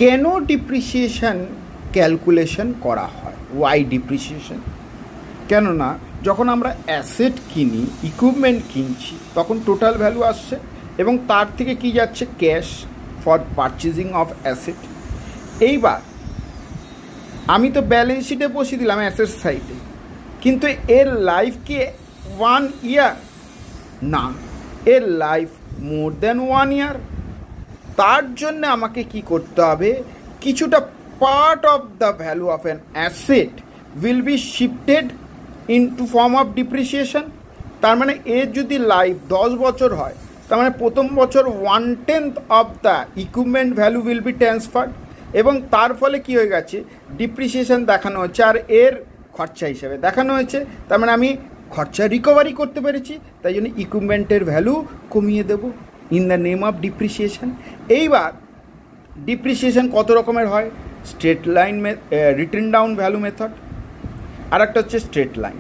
কেন depreciation calculation করা হয়, ওয়াই ডিপ্রিসিয়েশন? কেননা যখন আমরা অ্যাসেট কিনি, ইকুইপমেন্ট কিনছি, তখন টোটাল ভ্যালু আসছে এবং তার থেকে কি যাচ্ছে, cash for purchasing of asset. এইবার আমি তো ব্যালেন্স শিটে বসিয়ে দিলাম অ্যাসেট সাইডে, কিন্তু এর লাইফ কি 1 ইয়ার? না, এর লাইফ মোর দ্যান 1 ইয়ার। তার জন্য আমাকে কি করতে হবে, কিছুটা part of the value of an asset will be shifted into form of depreciation. তার মানে এর যদি লাইফ 10 বছর হয়, তার মানে প্রথম বছর 1/10 of the equipment value will be transferred, এবং তার ফলে কি হয়ে গেছে, ডিপ্রিসিয়েশন দেখানো হচ্ছে আর এর খরচা হিসেবে দেখানো হয়েছে। তার মানে আমি খরচা রিকভারি করতে পেরেছি, তাই জন্য ইকুইপমেন্টের ভ্যালু কমিয়ে দেবো in the name of depreciation. এইবার ডিপ্রিসিয়েশন কত রকমের হয়, straight line, written down value method, আর একটা হচ্ছে স্ট্রেট লাইন।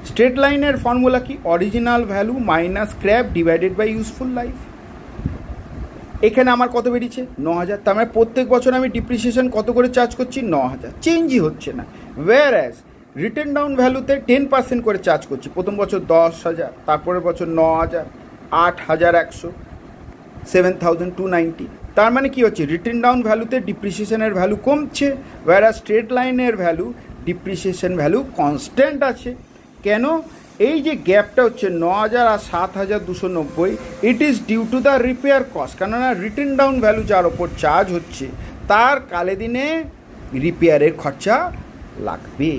স্ট্রেট লাইনের ফর্মুলা কি, original value minus scrap divided by useful life. এখানে আমার কত বেরিয়েছে, 9000। তার মানে প্রত্যেক বছর আমি ডিপ্রিসিয়েশন কত করে চার্জ করছি, 9000, চেঞ্জই হচ্ছে না। ওয়্যার অ্যাজ রিটেন ডাউন ভ্যালুতে 10% করে চার্জ করছি, প্রথম বছর 10,000, তারপরের বছর 9000, 8100, 7290। তার মানে কি হচ্ছে, রিটেন ডাউন ভ্যালুতে ডিপ্রিসিয়েশনের ভ্যালু কমছে, ওয়্যার অ্যাজ স্ট্রেট লাইনের ভ্যালু ডিপ্রিসিয়েশন ভ্যালু কনস্ট্যান্ট আছে। কেন, এই যে গ্যাপটা হচ্ছে 9000 আর 7290, it is due to the repair cost. কেননা রিটেন ডাউন ভ্যালু যার ওপর চার্জ হচ্ছে তার কালে দিনে রিপেয়ারের খরচা লাগবে,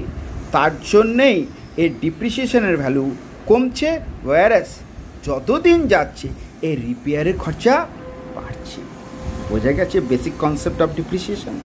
তার জন্যেই এর ডিপ্রিসিয়েশনের ভ্যালু কমছে, ওয়্যারএস যতদিন যাচ্ছে এর রিপেয়ারের খরচা বাড়ছে। বোঝা গেছে বেসিক কনসেপ্ট অফ ডিপ্রিসিয়েশন।